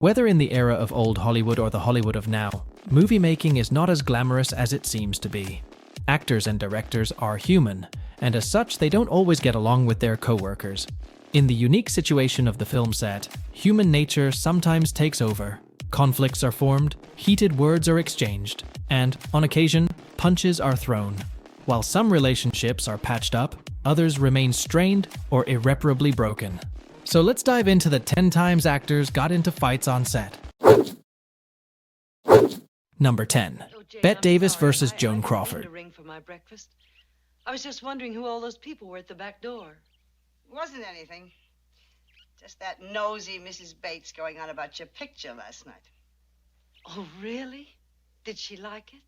Whether in the era of old Hollywood or the Hollywood of now, movie making is not as glamorous as it seems to be. Actors and directors are human, and as such they don't always get along with their co-workers. In the unique situation of the film set, human nature sometimes takes over. Conflicts are formed, heated words are exchanged, and, on occasion, punches are thrown. While some relationships are patched up, others remain strained or irreparably broken. So let's dive into the 10 times actors got into fights on set. Number 10. Bette Davis versus Joan Crawford. I was just wondering who all those people were at the back door. Wasn't anything. Just that nosy Mrs. Bates going on about your picture last night. Oh, really? Did she like it?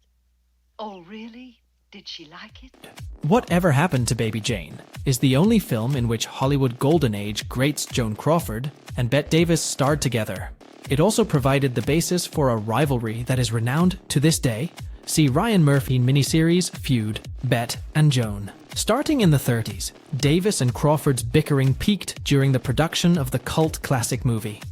Oh, really? Did she like it? Whatever Happened to Baby Jane is the only film in which Hollywood Golden Age greats Joan Crawford and Bette Davis starred together. It also provided the basis for a rivalry that is renowned to this day. See Ryan Murphy miniseries Feud, Bette and Joan. Starting in the 30s, Davis and Crawford's bickering peaked during the production of the cult classic movie.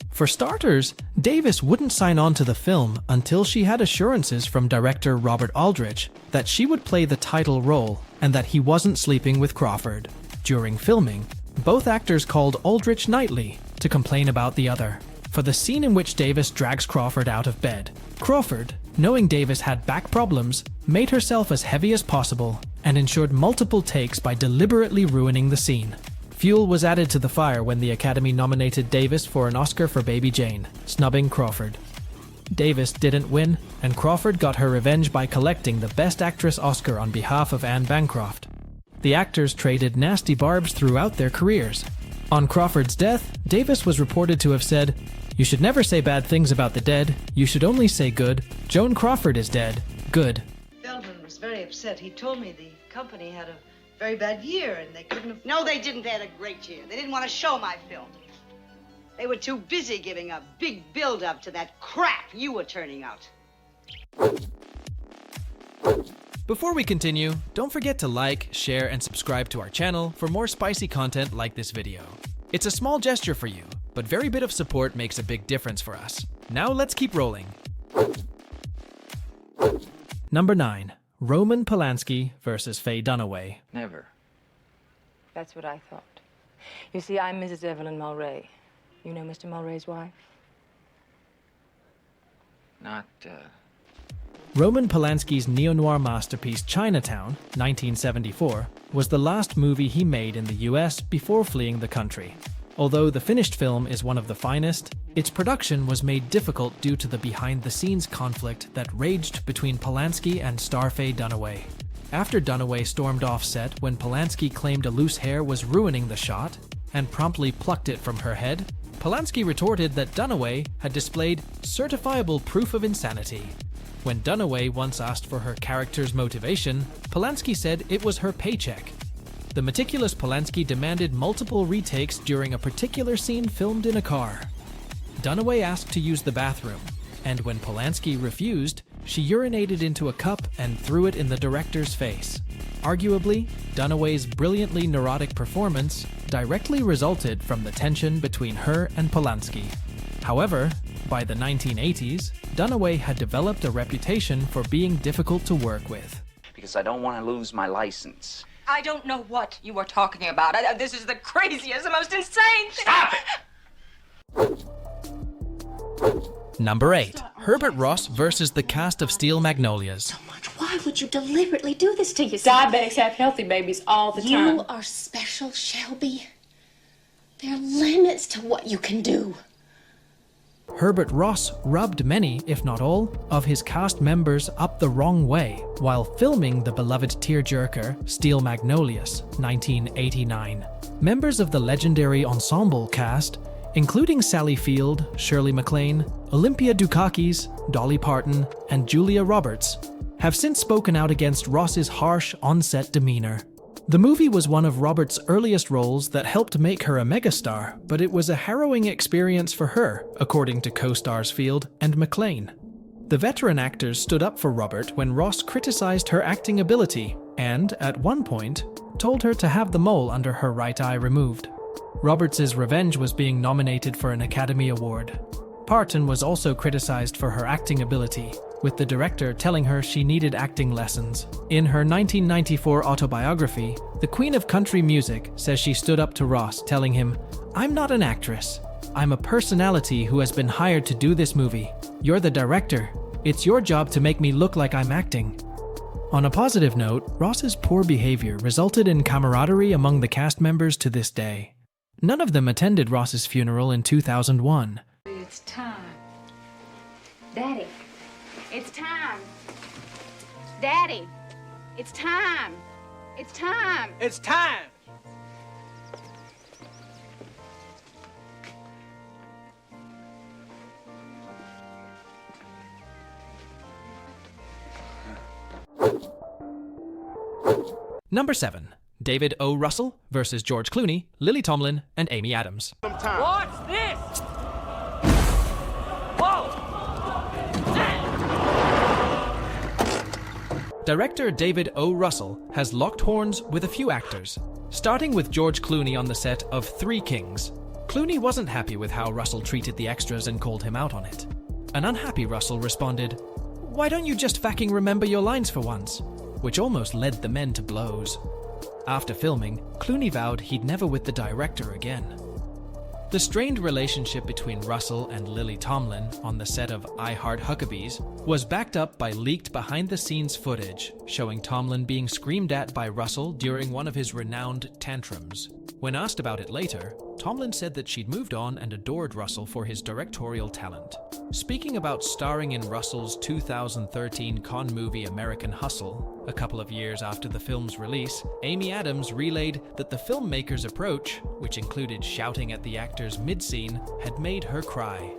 For starters, Davis wouldn't sign on to the film until she had assurances from director Robert Aldrich that she would play the title role and that he wasn't sleeping with Crawford. During filming, both actors called Aldrich nightly to complain about the other. For the scene in which Davis drags Crawford out of bed, Crawford, knowing Davis had back problems, made herself as heavy as possible and ensured multiple takes by deliberately ruining the scene. Fuel was added to the fire when the Academy nominated Davis for an Oscar for Baby Jane, snubbing Crawford. Davis didn't win, and Crawford got her revenge by collecting the Best Actress Oscar on behalf of Anne Bancroft. The actors traded nasty barbs throughout their careers. On Crawford's death, Davis was reported to have said, "You should never say bad things about the dead, you should only say good. Joan Crawford is dead. Good." Feldman was very upset. He told me the company had a very bad year and they couldn't have... No, they didn't. They had a great year. They didn't want to show my film. They were too busy giving a big build-up to that crap you were turning out. Before we continue, don't forget to like, share, and subscribe to our channel for more spicy content like this video. It's a small gesture for you, but very bit of support makes a big difference for us. Now let's keep rolling. Number 9. Roman Polanski versus Faye Dunaway. Never. That's what I thought. You see, I'm Mrs. Evelyn Mulray. You know Mr. Mulray's wife? Not, Roman Polanski's neo-noir masterpiece Chinatown, 1974, was the last movie he made in the US before fleeing the country. Although the finished film is one of the finest, its production was made difficult due to the behind-the-scenes conflict that raged between Polanski and star Faye Dunaway. After Dunaway stormed off set when Polanski claimed a loose hair was ruining the shot and promptly plucked it from her head, Polanski retorted that Dunaway had displayed certifiable proof of insanity. When Dunaway once asked for her character's motivation, Polanski said it was her paycheck. The meticulous Polanski demanded multiple retakes during a particular scene filmed in a car. Dunaway asked to use the bathroom, and when Polanski refused, she urinated into a cup and threw it in the director's face. Arguably, Dunaway's brilliantly neurotic performance directly resulted from the tension between her and Polanski. However, by the 1980s, Dunaway had developed a reputation for being difficult to work with. because I don't want to lose my license. I don't know what you are talking about. This is the craziest, the most insane thing. Stop it! Number 8. Herbert Ross versus the cast of Steel Magnolias. Why would you deliberately do this to yourself? Diabetics have healthy babies all the time. You are special, Shelby. There are limits to what you can do. Herbert Ross rubbed many, if not all, of his cast members up the wrong way while filming the beloved tearjerker Steel Magnolias, 1989. Members of the legendary ensemble cast, including Sally Field, Shirley MacLaine, Olympia Dukakis, Dolly Parton, and Julia Roberts, have since spoken out against Ross's harsh on-set demeanor. The movie was one of Roberts' earliest roles that helped make her a megastar, but it was a harrowing experience for her, according to co-stars Field and MacLaine. The veteran actors stood up for Robert when Ross criticized her acting ability and, at one point, told her to have the mole under her right eye removed. Roberts' revenge was being nominated for an Academy Award. Parton was also criticized for her acting ability, with the director telling her she needed acting lessons. In her 1994 autobiography, the Queen of Country Music says she stood up to Ross, telling him, "I'm not an actress. I'm a personality who has been hired to do this movie. You're the director. It's your job to make me look like I'm acting." On a positive note, Ross's poor behavior resulted in camaraderie among the cast members to this day. None of them attended Ross's funeral in 2001. It's time. Daddy, it's time. Daddy, it's time. It's time. It's time! Number 7. David O. Russell versus George Clooney, Lily Tomlin, and Amy Adams. What's this? Whoa! Director David O. Russell has locked horns with a few actors, starting with George Clooney on the set of Three Kings. Clooney wasn't happy with how Russell treated the extras and called him out on it. An unhappy Russell responded, "Why don't you just fucking remember your lines for once?" which almost led the men to blows. After filming, Clooney vowed he'd never with the director again. The strained relationship between Russell and Lily Tomlin on the set of I Heart Huckabees was backed up by leaked behind-the-scenes footage showing Tomlin being screamed at by Russell during one of his renowned tantrums. When asked about it later, Tomlin said that she'd moved on and adored Russell for his directorial talent. Speaking about starring in Russell's 2013 con movie American Hustle, a couple of years after the film's release, Amy Adams relayed that the filmmaker's approach, which included shouting at the actors mid-scene, had made her cry.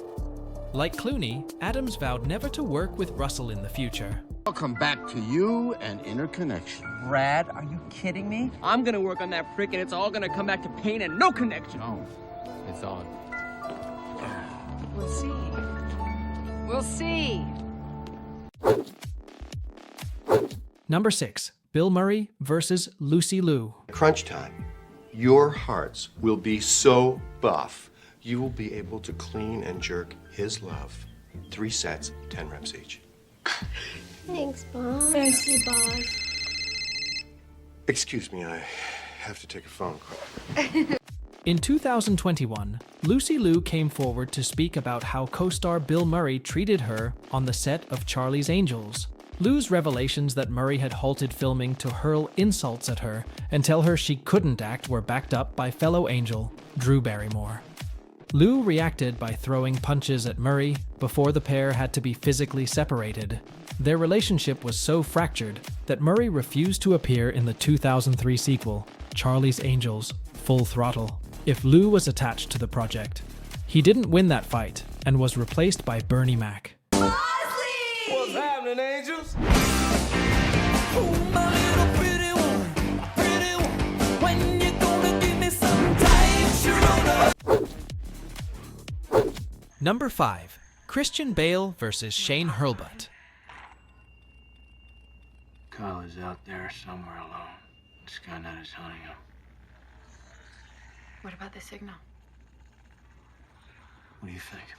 Like Clooney, Adams vowed never to work with Russell in the future. I'll come back to you and interconnection. Brad, are you kidding me? I'm gonna work on that prick and it's all gonna come back to pain and no connection. No, it's on. We'll see. We'll see. Number 6. Bill Murray versus Lucy Liu. Crunch time. Your hearts will be so buff, you will be able to clean and jerk his love. 3 sets, 10 reps each. Thanks, Bob. Merci, Bob. Excuse me, I have to take a phone call. In 2021, Lucy Liu came forward to speak about how co-star Bill Murray treated her on the set of Charlie's Angels. Liu's revelations that Murray had halted filming to hurl insults at her and tell her she couldn't act were backed up by fellow Angel, Drew Barrymore. Liu reacted by throwing punches at Murray before the pair had to be physically separated. Their relationship was so fractured that Murray refused to appear in the 2003 sequel, Charlie's Angels: Full Throttle, if Liu was attached to the project. He didn't win that fight and was replaced by Bernie Mac. What's happening, angels? Oh, my little pretty one, when you gonna give me some time, Sharona? Number 5. Christian Bale versus Shane Hurlbut. Kyle is out there somewhere alone. Skynet is hunting him. What about the signal? What do you think?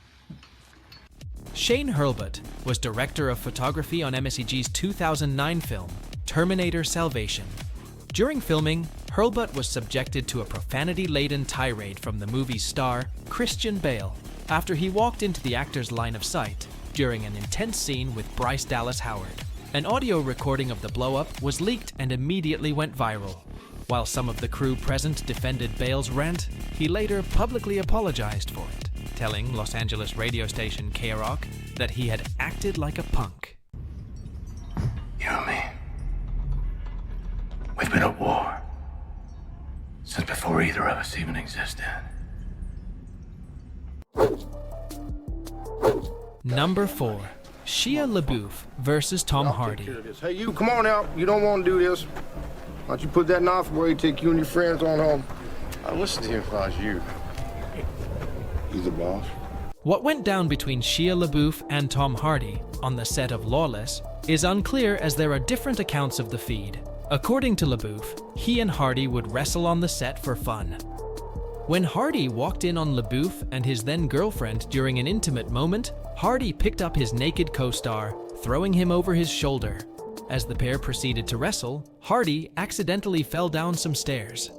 Shane Hurlbut was director of photography on MSEG's 2009 film, Terminator Salvation. During filming, Hurlbut was subjected to a profanity-laden tirade from the movie's star, Christian Bale, after he walked into the actor's line of sight during an intense scene with Bryce Dallas Howard. An audio recording of the blow-up was leaked and immediately went viral. While some of the crew present defended Bale's rant, he later publicly apologized for it, telling Los Angeles radio station K-Rock that he had acted like a punk. You and me, we've been at war since before either of us even existed. Number 4. Shia LeBeouf versus Tom Hardy. Hey, you, come on out. You don't want to do this. Why don't you put that knife away, take you and your friends on home? I'd listen to him if I was you. He's the boss. What went down between Shia LaBeouf and Tom Hardy on the set of Lawless is unclear, as there are different accounts of the feud. According to LaBeouf, he and Hardy would wrestle on the set for fun. When Hardy walked in on LeBeouf and his then-girlfriend during an intimate moment, Hardy picked up his naked co-star, throwing him over his shoulder. As the pair proceeded to wrestle, Hardy accidentally fell down some stairs.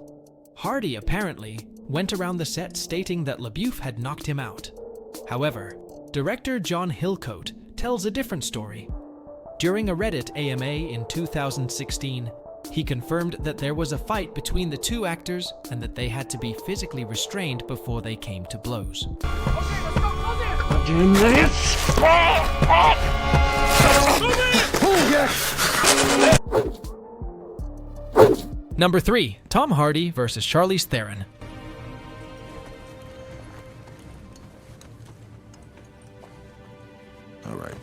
Hardy apparently went around the set stating that LeBeouf had knocked him out. However, director John Hillcoat tells a different story. During a Reddit AMA in 2016, he confirmed that there was a fight between the two actors and that they had to be physically restrained before they came to blows. Number 3, Tom Hardy versus Charlize Theron. All right.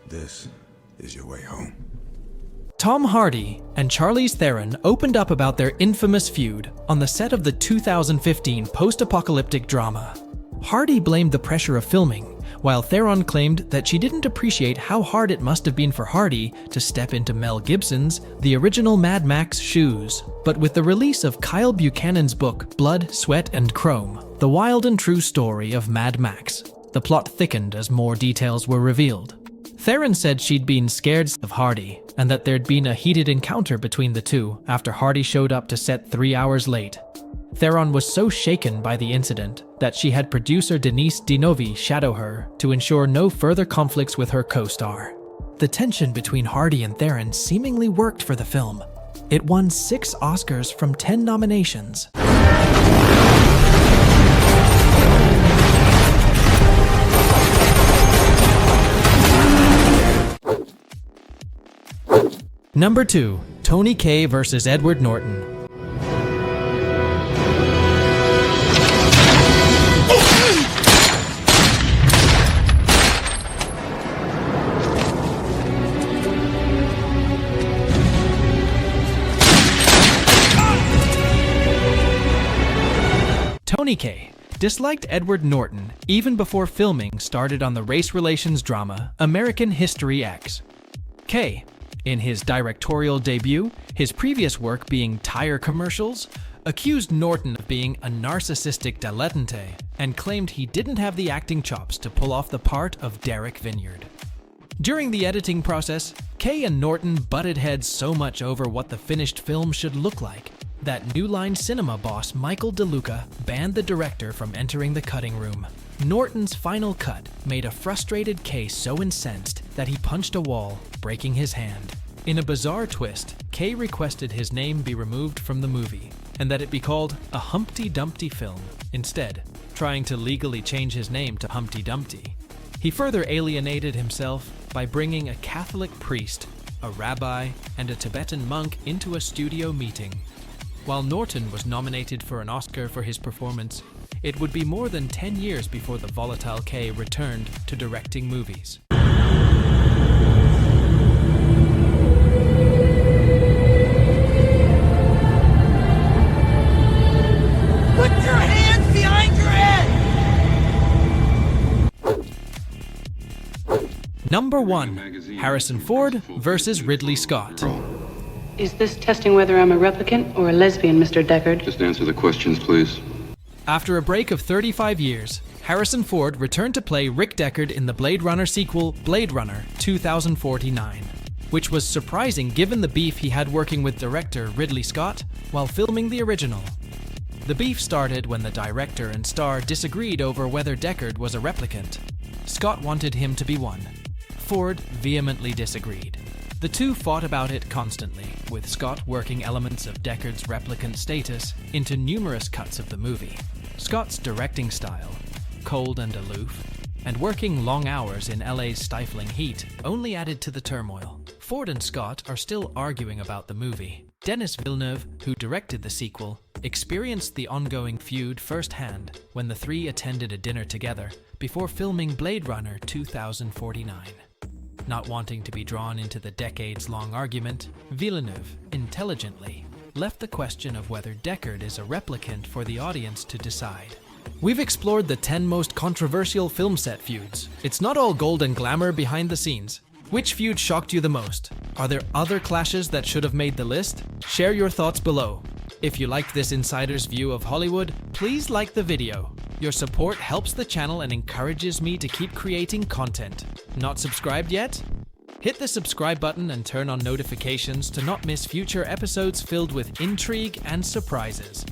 This is your way home. Tom Hardy and Charlize Theron opened up about their infamous feud on the set of the 2015 post-apocalyptic drama. Hardy blamed the pressure of filming, while Theron claimed that she didn't appreciate how hard it must have been for Hardy to step into Mel Gibson's The Original Mad Max shoes. But with the release of Kyle Buchanan's book Blood, Sweat, and Chrome, the wild and true story of Mad Max, the plot thickened as more details were revealed. Theron said she'd been scared of Hardy, and that there'd been a heated encounter between the two after Hardy showed up to set 3 hours late. Theron was so shaken by the incident that she had producer Denise Dinovi shadow her to ensure no further conflicts with her co-star. The tension between Hardy and Theron seemingly worked for the film. It won 6 Oscars from 10 nominations. Number 2, Tony Kaye versus Edward Norton. Tony Kaye disliked Edward Norton even before filming started on the race relations drama American History X. Kaye, in his directorial debut, his previous work being tire commercials, accused Norton of being a narcissistic dilettante and claimed he didn't have the acting chops to pull off the part of Derek Vineyard. During the editing process, Kaye and Norton butted heads so much over what the finished film should look like that New Line Cinema boss Michael DeLuca banned the director from entering the cutting room. Norton's final cut made a frustrated Kaye so incensed that he punched a wall, breaking his hand. In a bizarre twist, Kaye requested his name be removed from the movie, and that it be called a Humpty Dumpty film instead, trying to legally change his name to Humpty Dumpty. He further alienated himself by bringing a Catholic priest, a rabbi, and a Tibetan monk into a studio meeting. While Norton was nominated for an Oscar for his performance, it would be more than 10 years before the volatile Kaye returned to directing movies. Put your hands behind your head! Number 1, Harrison Ford versus Ridley Scott. Is this testing whether I'm a replicant or a lesbian, Mr. Deckard? Just answer the questions, please. After a break of 35 years, Harrison Ford returned to play Rick Deckard in the Blade Runner sequel Blade Runner 2049, which was surprising given the beef he had working with director Ridley Scott while filming the original. The beef started when the director and star disagreed over whether Deckard was a replicant. Scott wanted him to be one. Ford vehemently disagreed. The two fought about it constantly, with Scott working elements of Deckard's replicant status into numerous cuts of the movie. Scott's directing style, cold and aloof, and working long hours in LA's stifling heat only added to the turmoil. Ford and Scott are still arguing about the movie. Denis Villeneuve, who directed the sequel, experienced the ongoing feud firsthand when the three attended a dinner together before filming Blade Runner 2049. Not wanting to be drawn into the decades-long argument, Villeneuve, intelligently, left the question of whether Deckard is a replicant for the audience to decide. We've explored the 10 most controversial film set feuds. It's not all gold and glamour behind the scenes. Which feud shocked you the most? Are there other clashes that should have made the list? Share your thoughts below. If you liked this insider's view of Hollywood, please like the video. Your support helps the channel and encourages me to keep creating content. Not subscribed yet? Hit the subscribe button and turn on notifications to not miss future episodes filled with intrigue and surprises.